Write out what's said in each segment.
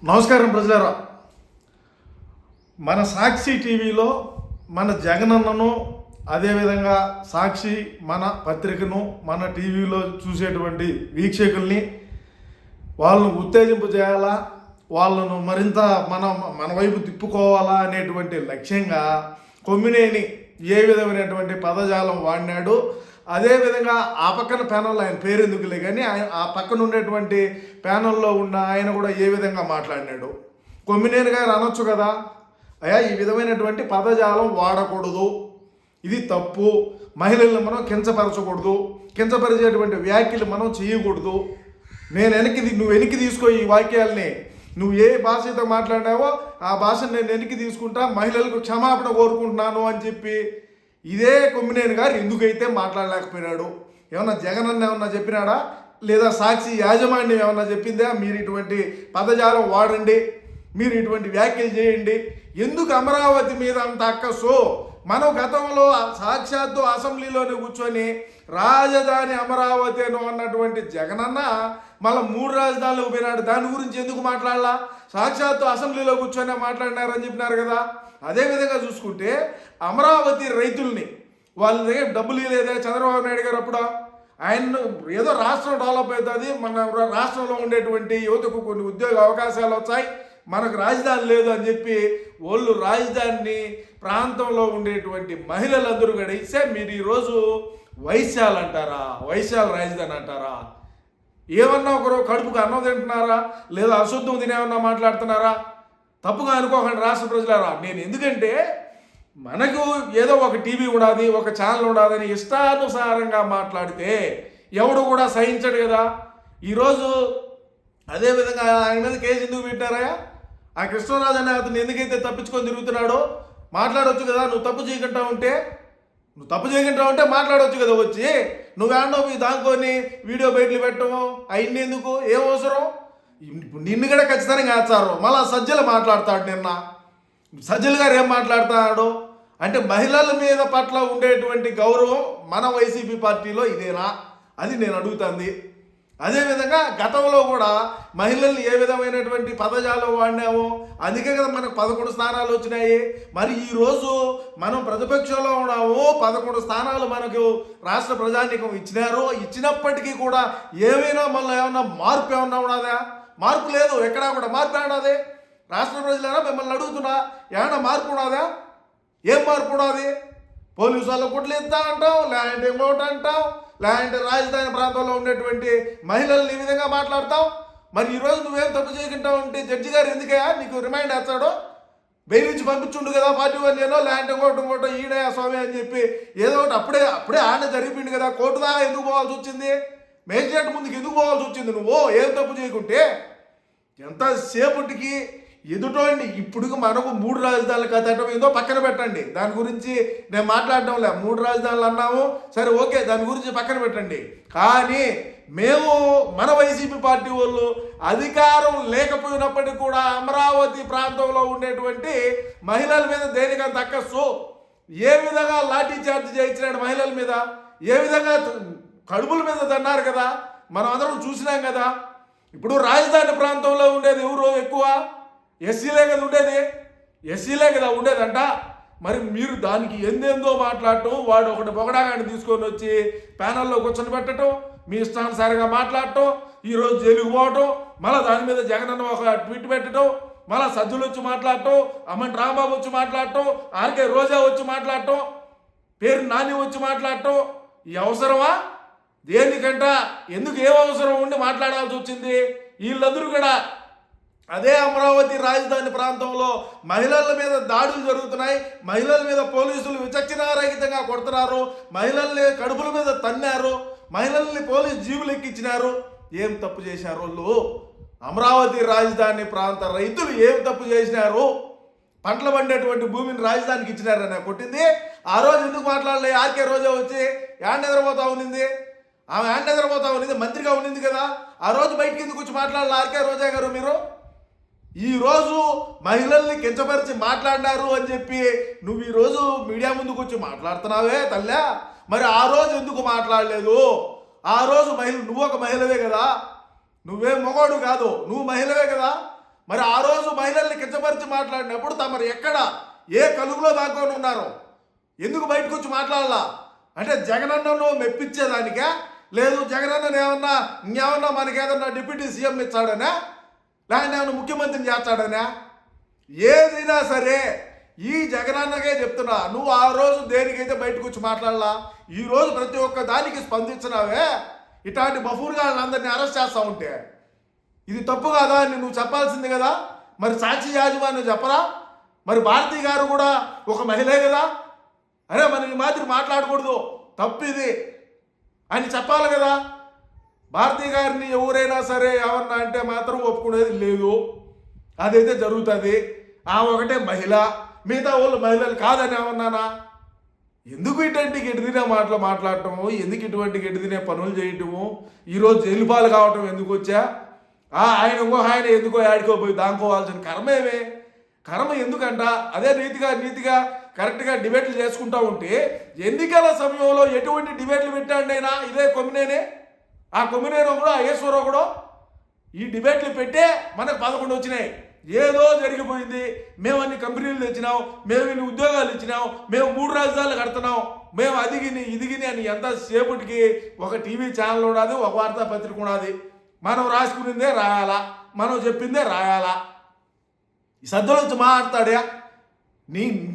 నమస్కారం ప్రజలారా. మన సాక్షి టీవీలో మన జగనన్నను, అదేవిధంగా సాక్షి మన పత్రికను మన టీవీలో చూసేటువంటి వీక్షకుల్ని వాళ్ళను ఉత్తేజింపు చేయాలా, వాళ్ళను మరింత మన వైపు తిప్పుకోవాలా అనేటువంటి లక్ష్యంగా కొమ్మినేని ఏ విధమైనటువంటి పదజాలం వాడినాడు. అదేవిధంగా ఆ పక్కన ప్యానల్లో ఆయన పేరు ఎందుకులే కానీ ఆ పక్కన ఉండేటువంటి ప్యానల్లో ఉన్న ఆయన కూడా ఏ విధంగా మాట్లాడినాడు. కొమ్మినేని గారు అనొచ్చు కదా, అయ్యా ఈ విధమైనటువంటి పదజాలం వాడకూడదు, ఇది తప్పు, మహిళలను మనం కించపరచకూడదు, కించపరిచేటువంటి వ్యాఖ్యలు మనం చేయకూడదు, నువ్వు వెనక్కి తీసుకో, ఈ వాక్యాలని నువ్వు ఏ భాషతో మాట్లాడావో ఆ భాషను నేను వెనక్కి తీసుకుంటా, మహిళలకు క్షమాపణ కోరుకుంటున్నాను అని చెప్పి ఇదే కొమ్మినేని గారు ఎందుకైతే మాట్లాడలేకపోయినాడు? ఏమన్నా జగన్ అన్న ఏమన్నా చెప్పినాడా, లేదా సాక్షి యాజమాన్యం ఏమన్నా చెప్పిందా మీరు ఇటువంటి పదజాలం వాడండి, మీరు ఇటువంటి వ్యాఖ్యలు చేయండి? ఎందుకు అమరావతి మీద అంత అక్కసు? మనం గతంలో సాక్షాత్తు అసెంబ్లీలోనే కూర్చొని రాజధాని అమరావతిను అన్నటువంటి జగనన్న మళ్ళీ 3 రాజధానులకు పోయినాడు. దాని గురించి ఎందుకు మాట్లాడాలా? సాక్షాత్తు అసెంబ్లీలో కూర్చొని మాట్లాడినారని చెప్పినారు కదా. అదేవిధంగా చూసుకుంటే అమరావతి రైతుల్ని వాళ్ళ దగ్గర డబ్బులు ఇవ్వలేదా చంద్రబాబు నాయుడు గారు? అప్పుడు ఆయన ఏదో రాష్ట్రం డెవలప్ అవుతుంది, మన రాష్ట్రంలో ఉండేటువంటి యువతకు కొన్ని ఉద్యోగ అవకాశాలు వచ్చాయి, మనకు రాజధాని లేదు అని చెప్పి వాళ్ళు రాజధానిని ప్రాంతంలో ఉండేటువంటి మహిళలందరూ కూడా ఇస్తే మీరు ఈరోజు వైశాల్ అంటారా, వైశాల్ రాజధాని అంటారా? ఏమన్నా ఒకరు కడుపుకు అన్నం తింటున్నారా, లేదా అశుద్ధం తినేమన్నా మాట్లాడుతున్నారా? తప్పుగా అనుకోకండి రాష్ట్ర ప్రజలారా. నేను ఎందుకంటే మనకు ఏదో ఒక టీవీ ఉండాలి, ఒక ఛానల్ ఉండాలని ఇష్టానుసారంగా మాట్లాడితే ఎవడు కూడా సహించడు కదా. ఈరోజు అదేవిధంగా ఆయన మీద కేసు ఎందుకు పెట్టారా? ఆ కృష్ణరాజు అనే అతను ఎందుకైతే తప్పించుకొని తిరుగుతున్నాడో మాట్లాడవచ్చు కదా. నువ్వు తప్పు చేయకుండా ఉంటే మాట్లాడవచ్చు కదా. వచ్చి నువ్వేండో మీ దాంకొని వీడియో బయటలు పెట్టము అవన్నీ ఎందుకు, ఏం అవసరం? నిన్ను కూడా ఖచ్చితంగా వేస్తారు. మళ్ళా సజ్జలు మాట్లాడతాడు. నిన్న సజ్జలు గారు ఏం మాట్లాడతాడు అంటే మహిళల మీద పట్ల ఉండేటువంటి గౌరవం మన వైసీపీ పార్టీలో ఇదేనా అది నేను అడుగుతుంది. అదేవిధంగా గతంలో కూడా మహిళల్ని ఏ విధమైనటువంటి పదజాలం వాడినామో అందుకే కదా మనకు 11 స్థానాలు వచ్చినాయి. మరి ఈరోజు మనం ప్రతిపక్షంలో ఉన్నాము, 11 స్థానాలు మనకు రాష్ట్ర ప్రజానీకం ఇచ్చినారు. ఇచ్చినప్పటికీ కూడా ఏమైనా మళ్ళీ ఏమన్నా మార్పు ఏమన్నా ఉన్నదా? మార్పు లేదు, ఎక్కడా కూడా మార్పు ఏమన్నది? రాష్ట్ర ప్రజలైనా మిమ్మల్ని అడుగుతున్నా, ఏమన్నా మార్పు ఉన్నదా? ఏం మార్పు ఉన్నది? పోలీసు వాళ్ళకు కుట్లు ఇస్తా అంటాం, లేదంటే ఇంకోటి అంటాం, లేదంటే రాజధాని ప్రాంతంలో ఉండేటువంటి మహిళలను ఈ విధంగా మాట్లాడతాం. మరి ఈరోజు నువ్వేం తప్పు చేయకుండా ఉంటే జడ్జి గారు ఎందుకయ్యా నీకు రిమైండ్ వేస్తాడో? బెయిల్ ఇచ్చి పంపించుండు కదా 41 ఏనో, లేదంటే ఇంకోటో ఈడయా స్వామి అని చెప్పి ఏదో ఒకటి అప్పుడే ఆడ జరిపిండు కదా. కోర్టు దాకా ఎందుకు పోవాల్సి వచ్చింది? మేజిస్ట్రేట్ ముందుకు ఎందుకు పోవాల్సి వచ్చింది? నువ్వు ఏం తప్పు చేయకుంటే ఎంతసేపటికి ఎదుటోండి. ఇప్పుడు మనకు 3 రాజధానులు కట్టడం ఏదో పక్కన పెట్టండి, దాని గురించి నేను మాట్లాడడం లే. 3 రాజధానులు అన్నాము సరే, ఓకే, దాని గురించి పక్కన పెట్టండి. కానీ మేము మన వైసీపీ పార్టీ వాళ్ళు అధికారం లేకపోయినప్పటికీ కూడా అమరావతి ప్రాంతంలో ఉండేటువంటి మహిళల మీద దేనికంత అక్కసు, ఏ విధంగా లాఠీ చార్జ్ చేయించినాడు మహిళల మీద, ఏ విధంగా కడుపుల మీద తన్నారు కదా, మనం అందరం చూసినాం కదా. ఇప్పుడు రాజధాని ప్రాంతంలో ఉండేది ఎవరు ఎక్కువ? ఎస్సీలే కదా ఉండేది, ఎస్సీలే కదా ఉండేదంట. మరి మీరు దానికి ఎందేందో మాట్లాడటం, వాడు ఒకటి పొగడాగాన్ని తీసుకొని వచ్చి ప్యానల్లో కూర్చొని పెట్టడం, మీ ఇష్టానుసారంగా మాట్లాడటం, ఈరోజు జైలుకు పోవటం, మళ్ళీ దాని మీద జగనన్న ఒక ట్వీట్ పెట్టడం, మళ్ళీ సజ్జులు వచ్చి మాట్లాడటం, అమ్మన్ రాంబాబు వచ్చి మాట్లాడటం, ఆర్కే రోజా వచ్చి మాట్లాడటం, పేరు నాని వచ్చి మాట్లాడటం. ఈ అవసరమా? దేనికంట ఎందుకు ఏం అవసరం ఉండి మాట్లాడాల్సి వచ్చింది? వీళ్ళందరూ కూడా అదే అమరావతి రాజధాని ప్రాంతంలో మహిళల మీద దాడులు జరుగుతున్నాయి, మహిళల మీద పోలీసులు విచక్షణారహితంగా కొడుతున్నారు, మహిళల్ని కడుపుల మీద తన్నారు, మహిళల్ని పోలీసు జీవులు ఎక్కించినారు. ఏం తప్పు చేశారు వాళ్ళు? అమరావతి రాజధాని ప్రాంత రైతులు ఏం తప్పు చేసినారు? పంటలు పండేటువంటి భూమిని రాజధానికి ఇచ్చినారని కొట్టింది. ఆ రోజు ఎందుకు మాట్లాడలే? ఆర్కే రోజా వచ్చి యాండ్ నిద్రపోతా ఉన్నింది, ఆమె యాండ్ నిద్రపోతా ఉన్నింది, మంత్రిగా ఉన్నింది కదా. ఆ రోజు బయటికి ఎందుకు వచ్చి మాట్లాడాలి ఆర్కే రోజా గారు? మీరు ఈరోజు మహిళల్ని కించపరిచి మాట్లాడినారు అని చెప్పి నువ్వు ఈరోజు మీడియా ముందుకు వచ్చి మాట్లాడుతున్నావే తల్లా. మరి ఆ రోజు ఎందుకు మాట్లాడలేదు? ఆ రోజు నువ్వు ఒక మహిళవే కదా, నువ్వేం మగవాడు కాదు, నువ్వు మహిళవే కదా. మరి ఆ రోజు మహిళల్ని కించపరిచి మాట్లాడినప్పుడు తమరు ఎక్కడ ఏ కలుగులో దాక్కొని ఉన్నారు? ఎందుకు బయటకు వచ్చి మాట్లాడాలా? అంటే జగనన్నను మెప్పించేదానికా? లేదు జగనన్నను ఇంకేమన్నా మనకేదన్నా డిప్యూటీ సీఎం ఇచ్చాడనా, లేకపోతే ఏమన్నా ముఖ్యమంత్రిని చేస్తాడనా? ఏదైనా సరే ఈ జగనన్నకే చెప్తున్నా, నువ్వు ఆ రోజు దేనికైతే బయటకు వచ్చి మాట్లాడాలా, ఈరోజు ప్రతి ఒక్క దానికి స్పందించినావే. ఇట్లాంటి బఫూర్గాళ్ళందరినీ అరెస్ట్ చేస్తూ ఉంటే ఇది తప్పు కాదా అని నువ్వు చెప్పాల్సింది కదా. మరి సాక్షి యాజమాన్యం చెప్పరా? మరి భారతి గారు కూడా ఒక మహిళే కదా. అరే మన ఈ మాదిరి మాట్లాడకూడదు, తప్పు ఇది అని చెప్పాలి కదా. భారతి గారిని ఎవరైనా సరే ఏమన్నా అంటే మాత్రం ఒప్పుకునేది లేదు, అదైతే జరుగుతుంది. ఆమె ఒకటే మహిళ, మిగతా వాళ్ళు మహిళలు కాదని ఏమన్నానా? ఎందుకు ఇటువంటి గెడిదినే మాటలు మాట్లాడటము, ఎందుకు ఇటువంటి గెడిదినే పనులు చేయటము, ఈరోజు జైలు పాలు కావటం ఎందుకు వచ్చా? ఆయన ఎందుకో ఆడుకోపోయి దాంకోవాల్సిన కర్మేమే. కర్మ ఎందుకంట? అదే నీతిగా కరెక్ట్గా డిబేట్లు చేసుకుంటా ఉంటే ఎన్నికల సమయంలో ఎటువంటి డిబేట్లు పెట్టాడైనా ఇదే కొమ్మినేనే. ఆ కొమ్మినేనో కూడా ఈశ్వరరావు కూడా ఈ డిబేట్లు పెట్టే మనకు 11 వచ్చినాయి. ఏదో జరిగిపోయింది, మేము అన్ని కంపెనీలు తెచ్చినాం, మేము ఇన్ని ఉద్యోగాలు ఇచ్చినాం, మేము 3 రాజధానులు కడుతున్నాం, మేము అదిగిని ఇదిగిని అని ఎంతసేపటికి ఒక టీవీ ఛానల్ ఉన్నది, ఒక వార్తాపత్రిక ఉన్నది. మనం రాసుకునిందే రాయాలా, మనం చెప్పిందే రాయాలా. ఈ సద్దుల వచ్చి మాట్లాడతాడా?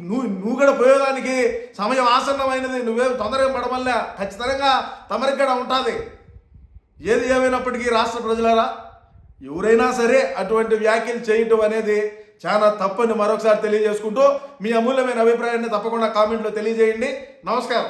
నువ్వు కూడా పోయేదానికి సమయం ఆసన్నమైనది, నువ్వేం తొందరగా పడమల్లా ఖచ్చితంగా తమరికి కూడా ఉంటుంది. ఏది ఏమైనప్పటికీ రాష్ట్ర ప్రజలారా, ఎవరైనా సరే అటువంటి వ్యాఖ్యలు చేయటం అనేది చాలా తప్పని మరొకసారి తెలియజేసుకుంటూ మీ అమూల్యమైన అభిప్రాయాన్ని తప్పకుండా కామెంట్లో తెలియజేయండి. నమస్కారం.